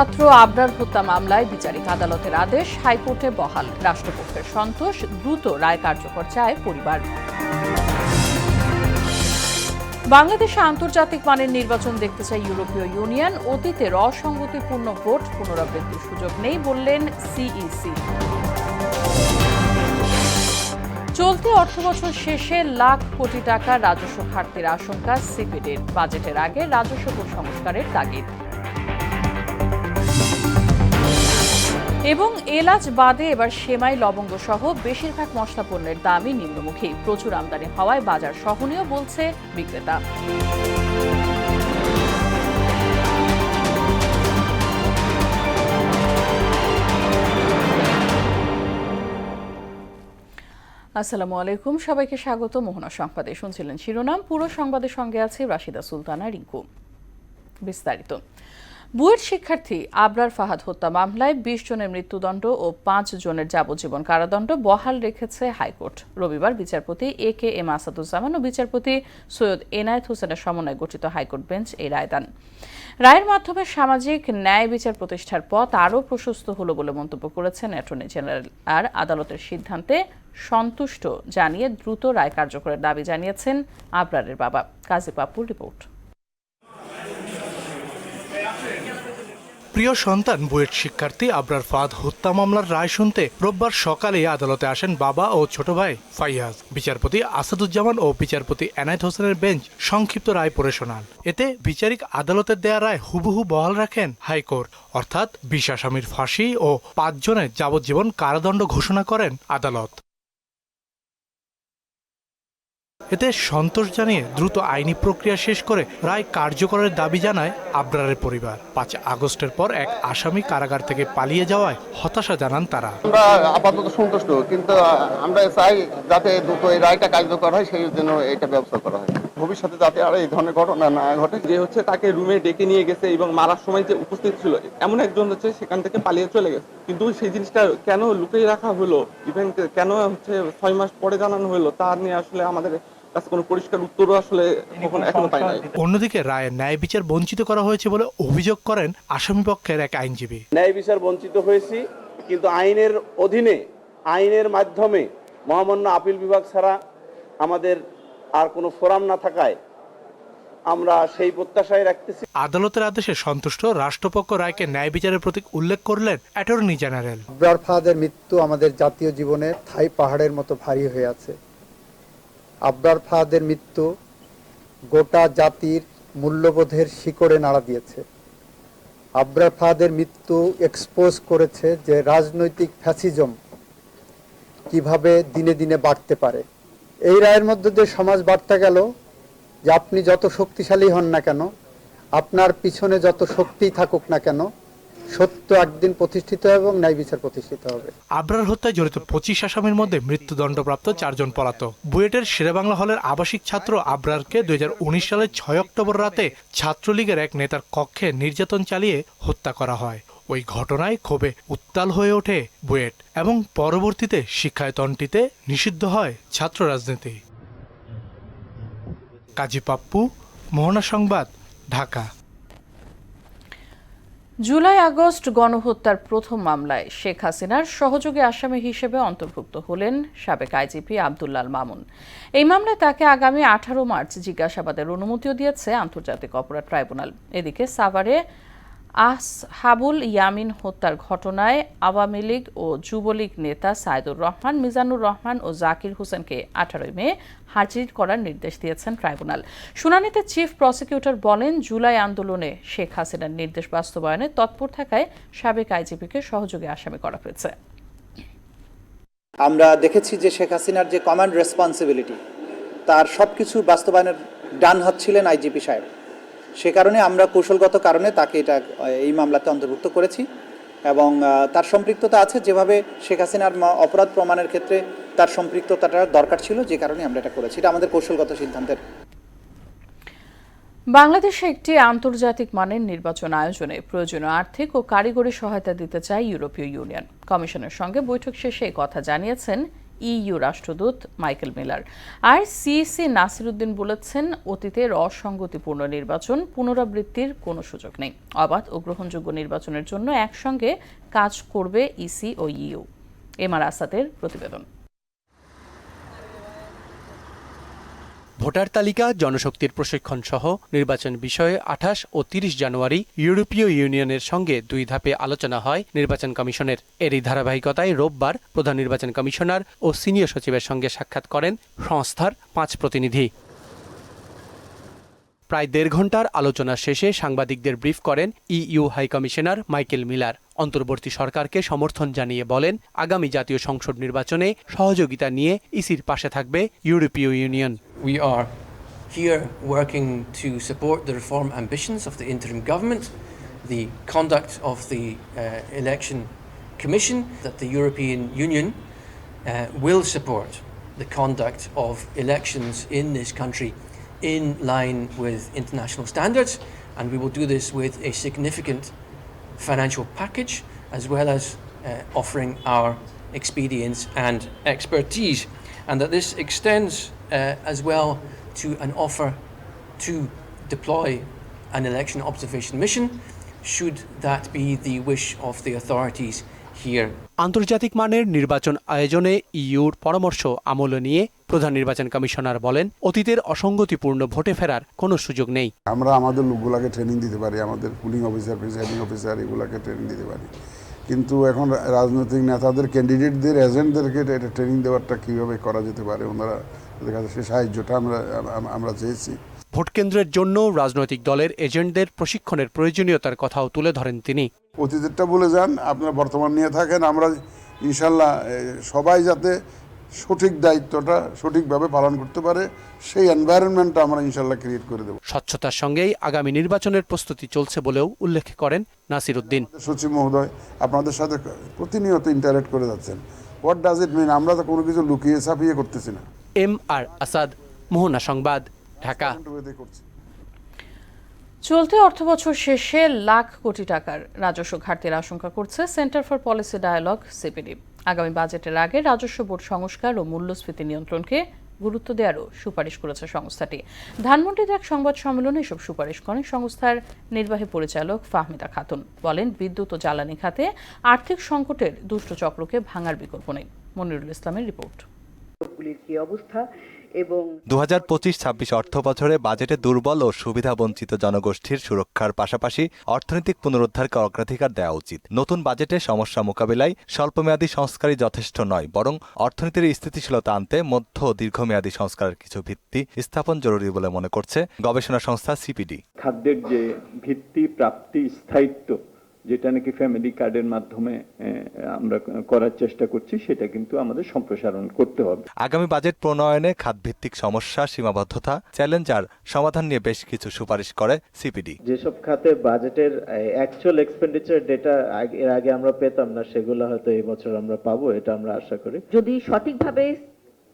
ছাত্র আবরার হত্যা মামলায় বিচারিক আদালতের আদেশ হাইকোর্টে বহাল। রাষ্ট্রপক্ষের সন্তোষ, দ্রুত রায় কার্যকর চায় পরিবার। বাংলাদেশে আন্তর্জাতিক মানের নির্বাচন দেখতে চায় ইউরোপীয় ইউনিয়ন। অতীতের অসঙ্গতিপূর্ণ ভোট পুনরাবৃত্তির সুযোগ নেই বললেন সিইসি। চলতি অর্থবছর শেষে লাখ কোটি টাকা রাজস্ব ঘাটতির আশঙ্কা সিপিডির। বাজেটের আগে রাজস্ব বোর্ড সংস্কারের তাগিদ। এবং এলাচ বাদে এবার সেমাই, লবঙ্গ সহ বেশিরভাগ মশলা পণ্যের দামই নিম্নমুখী। প্রচুর আমদানি হওয়ায় বাজার সহনীয় বলছে বিক্রেতা। আসসালামু আলাইকুম, সবাইকে স্বাগত। মোহনা সংবাদে শুনছিলেন শিরোনাম, পুরো সংবাদের সঙ্গে আছে রাশিদা সুলতানা রিঙ্কু। বিস্তারিত। বুয়েট শিক্ষার্থী আবরার ফাহাদ হত্যা মামলায় ২০ জনের মৃত্যুদণ্ড ও ৫ জনের যাবজ্জীবন কারাদণ্ড বহাল রেখেছে হাইকোর্ট। রবিবার বিচারপতি এ.কে.এম. আসাদুজ্জামান ও বিচারপতি সৈয়দ এনায়েত হোসেনের সমন্বয়ে গঠিত হাইকোর্ট বেঞ্চ এই রায় দেন। রায়ের মাধ্যমে সামাজিক ন্যায় বিচার প্রতিষ্ঠার পথ আরও প্রশস্ত হলো বলে মন্তব্য করেছেন অ্যাটর্নি জেনারেল। আর আদালতের সিদ্ধান্তে সন্তুষ্ট জানিয়ে দ্রুত রায় কার্যকরের দাবি জানিয়েছেন আবরারের বাবা। কাজী পাপ্পুর রিপোর্ট। প্রিয় সন্তান বুয়েট শিক্ষার্থী আবরার ফাহাদ হত্যা মামলার রায় শুনতে রোববার সকালে আদালতে আসেন বাবা ও ছোট ভাই ফাইয়াজ। বিচারপতি আসাদুজ্জামান ও বিচারপতি এনায়েত হোসেনের বেঞ্চ সংক্ষিপ্ত রায় পড়ে শোনান। এতে বিচারিক আদালতের দেয়া রায় হুবহু বহাল রাখেন হাইকোর্ট, অর্থাৎ ২০ আসামির ফাঁসি ও ৫ জনের যাবজ্জীবন কারাদণ্ড ঘোষণা করেন আদালত। এতে সন্তোষ জানিয়ে দ্রুত আইনি প্রক্রিয়া শেষ করে রায় কার্যকরের দাবি জানায় আবরারের পরিবার। ৫ আগস্টের পর এক আসামি কারাগার থেকে পালিয়ে যাওয়ায় হতাশা জানান তারা। আমরা আপাতত সন্তুষ্ট, কিন্তু আমরা চাই যাতে দ্রুত এই রায়টা কার্যকর হয়, সেই জন্য এটা ব্যবস্থা করা হয়। ভবিষ্যতে যাতে আর এই ধরনের ঘটনা না ঘটে। যে হচ্ছে তাকে রুমে ডেকে নিয়ে গেছে এবং মারার সময় যে উপস্থিত ছিল এমন একজন হচ্ছে সেখান থেকে পালিয়ে চলে গেছে, কিন্তু সেই জিনিসটা কেন লুকিয়ে রাখা হলো, ইভেন কেন হচ্ছে ৬ মাস পরে জানানো হলো, তা নিয়ে আসলে আমাদের কাছে কোনো পরিষ্কার উত্তরও আসলে এখনো পাই নাই। অন্যদিকে রায়ের ন্যায় বিচার বঞ্চিত করা হয়েছে বলে অভিযোগ করেন আসামি পক্ষের এক আইনজীবী। ন্যায় বিচার বঞ্চিত হয়েছি, কিন্তু আইনের অধীনে, আইনের মাধ্যমে মহামান্য আপিল বিভাগ ছাড়া আমাদের আর কোনো ফোরাম না থাকায় আমরা সেই প্রত্যাশায় রাখতেছি। আদালতের আদেশে সন্তুষ্ট রাষ্ট্রপক্ষ রায়কে ন্যায় বিচারের প্রতীক উল্লেখ করলেন অ্যাটর্নি জেনারেল। আবরার ফাহাদের মৃত্যু আমাদের জাতীয় জীবনে থাই পাহাড়ের মতো ভারী হয়ে আছে। আবরার ফাহাদের মৃত্যু গোটা জাতির মূল্যবোধের শিকড়ে নাড়া দিয়েছে। আবরার ফাহাদের মৃত্যু এক্সপোজ করেছে যে রাজনৈতিক ফ্যাসিজম কিভাবে দিনে দিনে বাড়তে পারে। এই রায়ের মধ্যে দিয়ে সমাজ বার্তা গেল যে আপনি যত শক্তিশালী হন না কেন, আপনার পিছনে যত শক্তি থাকুক না কেন, সত্য একদিন প্রতিষ্ঠিত হবে এবং ন্যায় বিচার প্রতিষ্ঠিত হবে। আবরার হত্যায় জড়িত ২৫ আসামির মধ্যে মৃত্যুদণ্ডপ্রাপ্ত ৪ জন পলাতক। বুয়েটের শেরেবাংলা হলের আবাসিক ছাত্র আবরারকে ২০১৯ সালের ৬ অক্টোবর রাতে ছাত্রলীগের এক নেতার কক্ষে নির্যাতন চালিয়ে হত্যা করা হয়। ওই ঘটনায় ক্ষোভে উত্তাল হয়ে ওঠে বুয়েট এবং পরবর্তীতে শিক্ষায়তনটিতে নিষিদ্ধ হয় ছাত্র রাজনীতি। কাজী পাপ্পু, মোহনা সংবাদ, ঢাকা। জুলাই আগস্ট গণহত্যার প্রথম মামলায় শেখ হাসিনার সহযোগী আসামি হিসেবে অন্তর্ভুক্ত হলেন সাবেক আইজিপি আব্দুল্লাল মামুন। এই মামলায় তাকে আগামী ১৮ মার্চ জিজ্ঞাসাবাদের অনুমতিও দিয়েছে আন্তর্জাতিক অপরাধ ট্রাইব্যুনাল। এদিকে সাভারে আসহাবুল ইয়ামিন হত্যার ঘটনায় আওয়ামী লীগ ও যুবলীগ নেতা সাইদুর রহমান, মিজানুর রহমান ও জাকির হোসেনকে ১৮ মে হাজির করার নির্দেশ দিয়েছেন ট্রাইব্যুনাল। শুনানিতে চিফ প্রসিকিউটর বলেন, জুলাই আন্দোলনে শেখ হাসিনার নির্দেশ বাস্তবায়নে তৎপর থাকায় সাবেক আইজিপিকে সহযোগী আসামি করা হয়েছে। আমরা দেখেছি যে শেখ হাসিনার যে কমান্ড রেসপন্সিবিলিটি, তার সবকিছু বাস্তবায়নের ডান হাত ছিলেন আইজিপি সাহেব। সে কারণে আমরা কৌশলগত কারণে তাকে এই মামলাতে অন্তর্ভুক্ত করেছি এবং তার সম্পৃক্ততা আছে, যেভাবে শেখ হাসিনার অপরাধ প্রমাণের ক্ষেত্রে তার সম্পৃক্ততাটা দরকার ছিল, যে কারণে আমরা এটা করেছি। এটা আমাদের কৌশলগত সিদ্ধান্তের। বাংলাদেশে একটি আন্তর্জাতিক মানের নির্বাচন আয়োজনে প্রয়োজনীয় আর্থিক ও কারিগরি সহায়তা দিতে চায় ইউরোপীয় ইউনিয়ন। কমিশনের সঙ্গে বৈঠক শেষে এই কথা জানিয়েছেন ইইউ রাষ্ট্রদূত মাইকেল মিলার। আর সিইসি নাসির উদ্দিন বলেছেন, অতীতের অসঙ্গতিপূর্ণ নির্বাচন পুনরাবৃত্তির কোনো সুযোগ নেই। অবাধ ও গ্রহণযোগ্য নির্বাচনের জন্য একসঙ্গে কাজ করবে ইসি ও ইইউ। এমআর আসাদের প্রতিবেদন। ভোটার তালিকা, জনশক্তির প্রশিক্ষণ সহ নির্বাচন বিষয়ে 28 ও 30 জানুয়ারি ইউরোপীয় ইউনিয়নের সঙ্গে 2 ধাপে আলোচনা হয় নির্বাচন কমিশনের। এরই ধারাবাহিকতায় রোববার প্রধান নির্বাচন কমিশনার ও সিনিয়র সচিবের সঙ্গে সাক্ষাৎ করেন সংস্থার 5 প্রতিনিধি। প্রায় 1.5 ঘন্টার আলোচনা শেষে সাংবাদিকদের ব্রিফ করেন EU high commissioner Michael Miller. অন্তর্বর্তী সরকারকে সমর্থন জানিয়ে বলেন, আগামী জাতীয় সংসদ নির্বাচনে সহযোগিতা নিয়ে ইসির পাশে থাকবে ইউরোপীয় union. We are here working to support the reform ambitions of the interim government, the conduct of the election commission, that the European Union will support the conduct of elections in this country in line with international standards, and we will do this with a significant financial package as well as offering our experience and expertise, and that this extends as well to an offer to deploy an election observation mission should that be the wish of the authorities here. আন্তর্জাতিক মানের নির্বাচন আয়োজনে ইইউর পরামর্শ আমলে নিয়ে প্রধান নির্বাচন commissioner বলেন, অতীতের অসঙ্গতিপূর্ণ ভোটে ফেরার কোনো সুযোগ নেই। আমরা আমাদের লোকগুলাকে ট্রেনিং দিতে পারি, আমাদের পুলিং অফিসার, প্রিসাইডিং অফিসার এগুলাকে ট্রেনিং দিতে পারি, কিন্তু এখন রাজনৈতিক নেতাদের, ক্যান্ডিডেটদের, এজেন্টদেরকে এটা ট্রেনিং দেওয়ারটা কীভাবে করা যেতে পারে, ওনারা ওদের কাছে সে সাহায্যটা আমরা চেয়েছি। ভোট কেন্দ্রের জন্য রাজনৈতিক দলের এজেন্টদের প্রশিক্ষণের প্রয়োজনীয়তার কথাও তুলে ধরেন তিনি। অতীতেরটা বলে যান, আপনারা বর্তমান নিয়ে থাকেন, আমরা ইনশাল্লাহ সবাই যাতে সঠিক দায়িত্বটা সঠিকভাবে পালন করতে পারে সেই এনভায়রনমেন্টটা আমরা ইনশাল্লাহ ক্রিয়েট করে দেব। স্বচ্ছতার সঙ্গেই আগামী নির্বাচনের প্রস্তুতি চলছে বলেও উল্লেখ করেন নাসির উদ্দিন। সচিব মহোদয় আপনাদের সাথে প্রতিনিয়ত ইন্টারেক্ট করে যাচ্ছেন। হোয়াট ডাজ ইট মিন? আমরা তো কোনো কিছু লুকিয়ে ছাপিয়ে করতেছি না। এমআর আসাদ, মোহনা সংবাদ, ঢাকা। চলতি অর্থবছর শেষে লাখ কোটি টাকার রাজস্ব ঘাটতির আশঙ্কা করছে Centre for Policy Dialogue CPD. আগামী বাজেটের আগে রাজস্ব বোর্ড সংস্কার ও মূল্যস্ফীতি নিয়ন্ত্রণকে গুরুত্ব দেওয়ারও সুপারিশ করেছে সংস্থাটি। ধানমন্ডিতে এক সংবাদ সম্মেলনে এসব সুপারিশ করেন সংস্থার নির্বাহী পরিচালক ফাহমিদা খাতুন। বলেন, বিদ্যুৎ ও জ্বালানি খাতে আর্থিক সংকটের দুষ্ট চক্রকে ভাঙার বিকল্প নেই। মনিরুল ইসলামের রিপোর্ট। কি অবস্থা এবং 2025-26 অর্থ বছরে বাজেটে দুর্বল ও সুবিধা বঞ্চিত জনগোষ্ঠীর সুরক্ষার পাশাপাশি অর্থনৈতিক পুনরুদ্ধারকে অগ্রাধিকার দেওয়া উচিত। নতুন বাজেটে সমস্যা মোকাবিলায় স্বল্পমেয়াদী সংস্কারই যথেষ্ট নয়, বরং অর্থনীতির স্থিতিশীলতা আনতে মধ্য ও দীর্ঘমেয়াদী সংস্কারের কিছু ভিত্তি স্থাপন জরুরি বলে মনে করছে গবেষণা সংস্থা সিপিডি। খাদ্যের যে ভিত্তি, প্রাপ্তি, স্থায়িত্ব, যেটা নাকি ফ্যামিলি কার্ডের মাধ্যমে আমরা করার চেষ্টা করছি, সেটা কিন্তু আমাদের সম্প্রসারণ করতে হবে। আগামী বাজেট প্রণয়নে খাতভিত্তিক সমস্যা, সীমাবদ্ধতা, চ্যালেঞ্জ আর সমাধান নিয়ে বেশ কিছু সুপারিশ করে সিপিডি। যেসব খাতে বাজেটের অ্যাকচুয়াল এক্সপেন্ডিচার ডেটা এর আগে আমরা পেতাম না, সেগুলো হয়তো এই বছর আমরা পাবো, এটা আমরা আশা করি। যদি সঠিকভাবে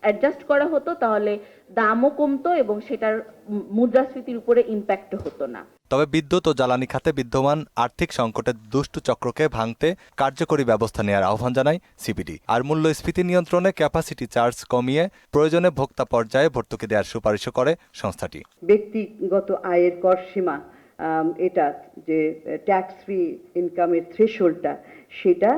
অ্যাডজাস্ট করা হতো তাহলে দামও কমতো এবং সেটার মুদ্রাস্ফীতির উপরে ইম্প্যাক্ট হতো না। তবে বিদ্যুৎ ও জ্বালানি খাতে বিদ্যমান আর্থিক সংকটের দুষ্টু চক্রকে ভাঙতে কার্যকরী ব্যবস্থা নেওয়ার আহ্বান জানায় সিপিডি। আর মূল্যস্ফীতি নিয়ন্ত্রণে ক্যাপাসিটি চার্জ কমিয়ে প্রয়োজনে ভোক্তা পর্যায়ে ভর্তুকি দেওয়ার সুপারিশও করে সংস্থাটি। ব্যক্তিগত আয়ের কর সীমা, এটা যে ট্যাক্স ফ্রি ইনকামের থ্রেশহোল্ডটা, সেটা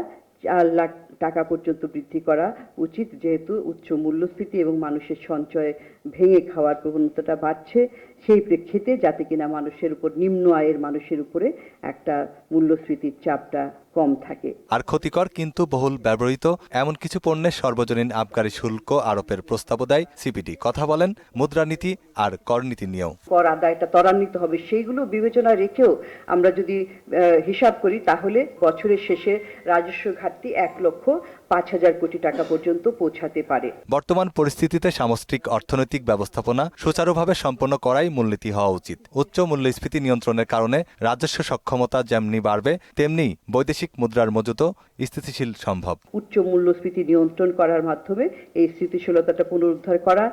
4 লাখ টাকা পর্যন্ত বৃদ্ধি করা উচিত, যেহেতু উচ্চ মূল্যস্ফীতি এবং মানুষের সঞ্চয় ভেঙে খাওয়ার প্রবণতাটা বাড়ছে। সেই প্রেক্ষিতে যাতে কিনা মানুষের উপর, নিম্ন আয়ের মানুষের উপরে একটা মূল্যস্ফীতির চাপটা কম থাকে। আর ক্ষতিকর কিন্তু বহুল ব্যবহৃত এমন কিছু পণ্যের সর্বজনীন আবগারি শুল্ক আরোপের প্রস্তাবও দেয় সিপিডি। কথা বলেন মুদ্রানীতি আর করনীতি নিয়েও। কর আদায়টা ত্বরান্বিত হবে, সেইগুলো বিবেচনা রেখেও আমরা যদি হিসাব করি তাহলে বছরের শেষে রাজস্ব ঘাটতি 1,05,000 কোটি টাকা পর্যন্ত পৌঁছাতে পারে। বর্তমান পরিস্থিতিতে সামষ্টিক অর্থনৈতিক ব্যবস্থাপনা সুচারুভাবে সম্পন্ন করাই মূলনীতি হওয়া উচিত। উচ্চ মূল্যস্ফীতি নিয়ন্ত্রণের কারণে রাজস্ব সক্ষমতা যেমনি বাড়বে, তেমনি বৈদেশিক মুদ্রার মজুতও স্থিতিশীল সম্ভব। উচ্চ মূল্যস্ফীতি নিয়ন্ত্রণ করার মাধ্যমে এই স্থিতিশীলতাটা পুনরুদ্ধার করা,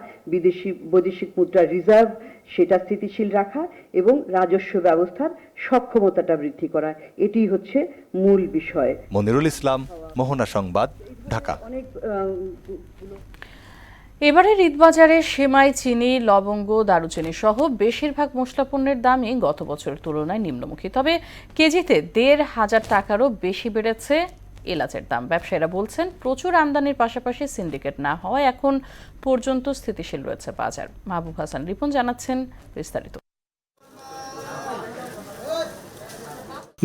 বৈদেশিক মুদ্রার রিজার্ভ সেটা স্থিতিশীল রাখা এবং রাজস্ব ব্যবস্থার সক্ষমতাটা বৃদ্ধি করা, এটি হচ্ছে মূল বিষয়। মনিরুল ইসলাম, মোহনা সংবাদ, ঢাকা। এবারের ঈদবাজারে সেমাই, চিনি, লবঙ্গ, দারুচিনি সহ বেশিরভাগ মশলা পণ্যের দামই গত বছরের তুলনায় নিম্নমুখী। তবে কেজিতে ১,৫০০ টাকারও বেশি বেড়েছে এলাচের দাম। ব্যবসায়ীরা বলছেন, প্রচুর আমদানির পাশাপাশি সিন্ডিকেট না হওয়ায় এখন পর্যন্ত স্থিতিশীল রয়েছে বাজার। মাহবুব হাসান রিপন জানাচ্ছেন বিস্তারিত।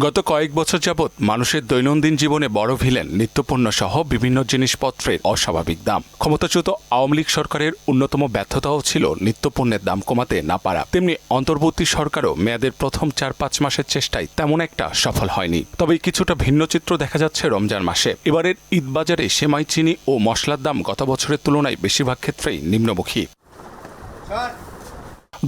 গত কয়েক বছর যাবৎ মানুষের দৈনন্দিন জীবনে বড় ভিলেন নিত্যপণ্য সহ বিভিন্ন জিনিসপত্রের অস্বাভাবিক দাম। ক্ষমতাচ্যুত আওয়ামী লীগ সরকারের অন্যতম ব্যর্থতাও ছিল নিত্যপণ্যের দাম কমাতে না পারা। তেমনি অন্তর্বর্তী সরকারও মেয়াদের প্রথম ৪-৫ মাসের চেষ্টায় তেমন একটা সফল হয়নি। তবে কিছুটা ভিন্ন চিত্র দেখা যাচ্ছে রমজান মাসে। এবারের ঈদবাজারে সেমাই, চিনি ও মশলার দাম গত বছরের তুলনায় বেশিরভাগ ক্ষেত্রেই নিম্নমুখী।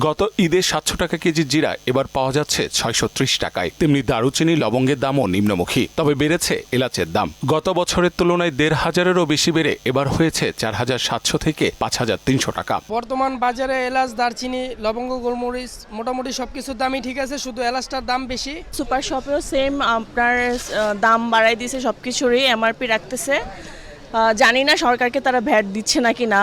গত ঈদে ৭০০ টাকা কেজি জিরা এবার পাওয়া যাচ্ছে ৬৩০ টাকায়। তেমনি দারুচিনি, লবঙ্গের দামও নিম্নমুখী। তবে বেড়েছে এলাচের দাম। গত বছরের তুলনায় ১,৫০০-এরও বেশি বেড়ে এবার হয়েছে ৪,৭০০ থেকে ৫,৩০০ টাকা। বর্তমান বাজারে এলাচ, দারচিনি, লবঙ্গ, গোলমরিচ মোটামুটি সবকিছুর দামই ঠিক আছে, শুধু এলাচটার দাম বেশি। সুপার শপেও সেম আপনার দাম বাড়াই দিয়েছে, সবকিছুরই এমআরপি রাখতেছে। জানি না সরকারকে তারা ভ্যাট দিচ্ছে নাকি না,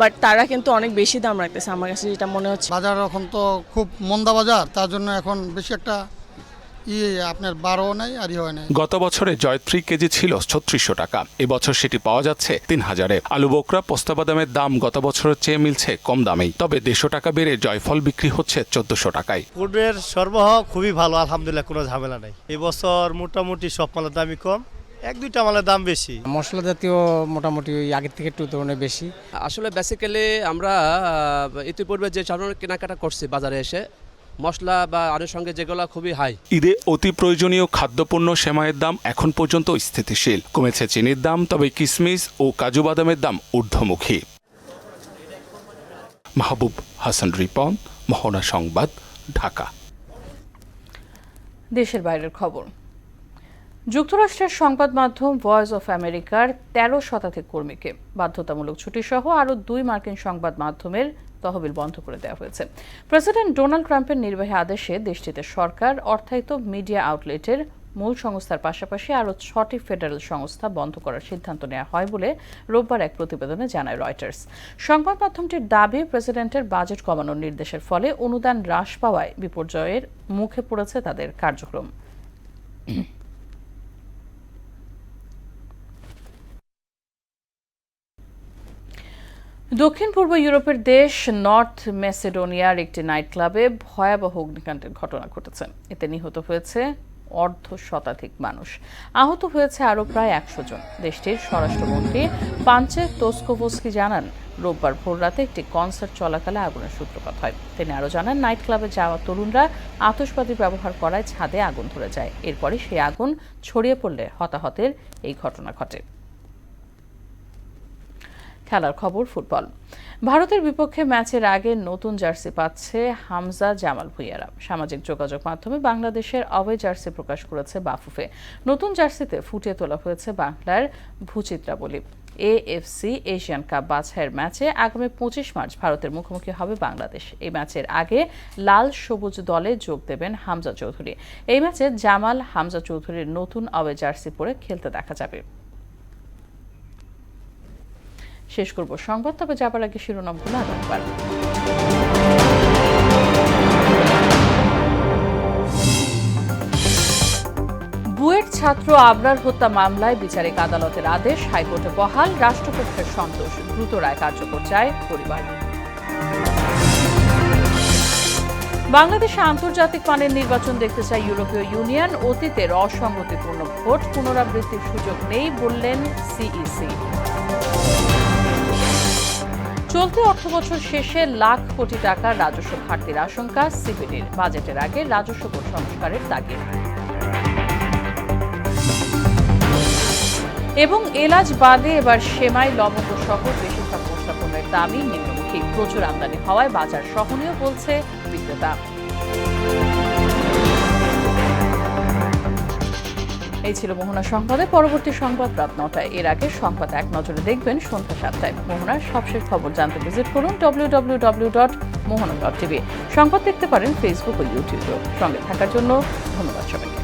বাট তারা কিন্তু অনেক বেশি দাম রাখতেছে আমার কাছে যেটা মনে হচ্ছে। বাজার এখন তো খুব মন্দা বাজার, তার জন্য এখন বেশি একটা আপনার বারও নাই আর হয় নাই। গত বছরে জয়ত্রী কেজি ছিল ৩৬০০ টাকা, এবছর সেটি পাওয়া যাচ্ছে ৩,০০০-এ। আলু বোকরা, পোস্তা বাদামের দাম গত বছরের চেয়ে মিলছে কম দামেই। তবে ১৫০ টাকা বেড়ে জয়ফল বিক্রি হচ্ছে ১৪০০ টাকায়। ফুডের সরবরাহ খুবই ভালো, আলহামদুলিল্লাহ, কোনো ঝামেলা নেই। এবছর মোটামুটি সব মালের দামই কম, ১-২টা মালের দাম বেশি। মশলা জাতীয় মোটামুটি ওই আগের থেকে একটু তুলনায় বেশি। আসলে বেসিক্যালি আমরা ইতিপূর্বে যে সাধারণ কেনাকাটা করছি বাজারে এসে, মশলা বা আনুষঙ্গে যেগুলো খুবই হাই। ঈদে অতি প্রয়োজনীয় খাদ্যপণ্য সেমাইয়ের দাম এখন পর্যন্ত স্থিতিশীল। কমেছে চিনির দাম, তবে কিশমিশ ও কাজু বাদামের দাম ঊর্ধ্বমুখী। মাহবুব হাসান রিপন, মোহনা সংবাদ, ঢাকা। দেশের বাইরের খবর। যুক্তরাষ্ট্রের সংবাদ মাধ্যম ভয়েস অফ আমেরিকার ১৩ শতাধিক কর্মীকে বাধ্যতামূলক ছুটি সহ আরও ২ মার্কিন সংবাদ মাধ্যমের তহবিল বন্ধ করে দেওয়া হয়েছে। প্রেসিডেন্ট ডোনাল্ড ট্রাম্পের নির্বাহী আদেশে দেশটিতে সরকার অর্থায়িত মিডিয়া আউটলেটের মূল সংস্থার পাশাপাশি আরও ৬টি ফেডারেল সংস্থা বন্ধ করার সিদ্ধান্ত নেওয়া হয় বলে রোববার এক প্রতিবেদনে জানায় রয়টার্স। সংবাদ মাধ্যমটির দাবি, প্রেসিডেন্টের বাজেট কমানোর নির্দেশের ফলে অনুদান হ্রাস পাওয়ায় বিপর্যয়ের মুখে পড়েছে তাদের কার্যক্রম। দক্ষিণ পূর্ব ইউরোপের দেশ নর্থ ম্যাসেডোনিয়ার একটি নাইট ক্লাবে ভয়াবহ অগ্নিকাণ্ডের ঘটনা ঘটেছে। এতে নিহত হয়েছে ১০০ শতাধিক মানুষ, আহত হয়েছে আরও প্রায় ১০০ জন। দেশটির স্বরাষ্ট্রমন্ত্রী পাঞ্চে তোস্কোভস্কি জানান, রোববার ভোররাতে একটি কনসার্ট চলাকালে আগুনের সূত্রপাত হয়। তিনি আরও জানান, নাইট ক্লাবে যাওয়া তরুণরা আতশবাজি ব্যবহার করায় ছাদে আগুন ধরে যায়। এরপরই সেই আগুন ছড়িয়ে পড়লে হতাহতের এই ঘটনা ঘটে। খেলার খবর। ফুটবল। ভারতের বিপক্ষে ম্যাচের আগে নতুন জার্সি পাচ্ছে হামজা জামাল ভুঁইয়ারা। সামাজিক যোগাযোগ মাধ্যমে বাংলাদেশের অওয়ে জার্সি প্রকাশ করেছে বাফুফে। নতুন জার্সিতে ফুটিয়ে তোলা হয়েছে বাংলার ভূচিত্রাবলী। এএফসি এশিয়ান কাপ বাছাইয়ের ম্যাচে আগামী ২৫ মার্চ ভারতের মুখোমুখি হবে বাংলাদেশ। এই ম্যাচের আগে লাল সবুজ দলে যোগ দেবেন হামজা চৌধুরী। এই ম্যাচে জামাল হামজা চৌধুরীর নতুন অওয়ে জার্সি পরে খেলতে দেখা যাবে। শেষ করব সংবাদ, তবে যাবার আগে শিরোনামগুলো আরেকবার। বুয়েট ছাত্র আবরার হত্যা মামলায় বিচারিক আদালতের আদেশ হাইকোর্টে বহাল, রাষ্ট্রপক্ষের সন্তোষ, দ্রুত রায় কার্যকর চায় পরিবার। বাংলাদেশে আন্তর্জাতিক মানের নির্বাচন দেখতে চায় ইউরোপীয় ইউনিয়ন। অতীতের অসঙ্গতিপূর্ণ ভোট পুনরাবৃত্তির সুযোগ নেই বললেন সিইসি। চলতি অর্থবছর শেষে লাখ কোটি টাকার রাজস্ব ঘাটতির আশঙ্কা সিপিডির। বাজেটের আগে রাজস্ব বোর্ড সংস্কারের তাগিদ। এবং এলাচ বাদে এবার সেমাই, লবঙ্গ সহ বেশিরভাগ মশলা পণ্যের দামই নিম্নমুখী। প্রচুর আমদানি হওয়ায় বাজার সহনীয় বলছে বিক্রেতা। এই ছিল মোহনা সংবাদে। পরবর্তী সংবাদ রাত ৯টায়। এর আগে সংবাদ এক নজরে দেখবেন সন্ধ্যা ৭টায়। মোহনার সবশেষ খবর জানতে ভিজিট করুন www.mohana.tv। সংবাদ দেখতে পারেন ফেসবুক ও ইউটিউবেও। সঙ্গে থাকার জন্য ধন্যবাদ সবাইকে।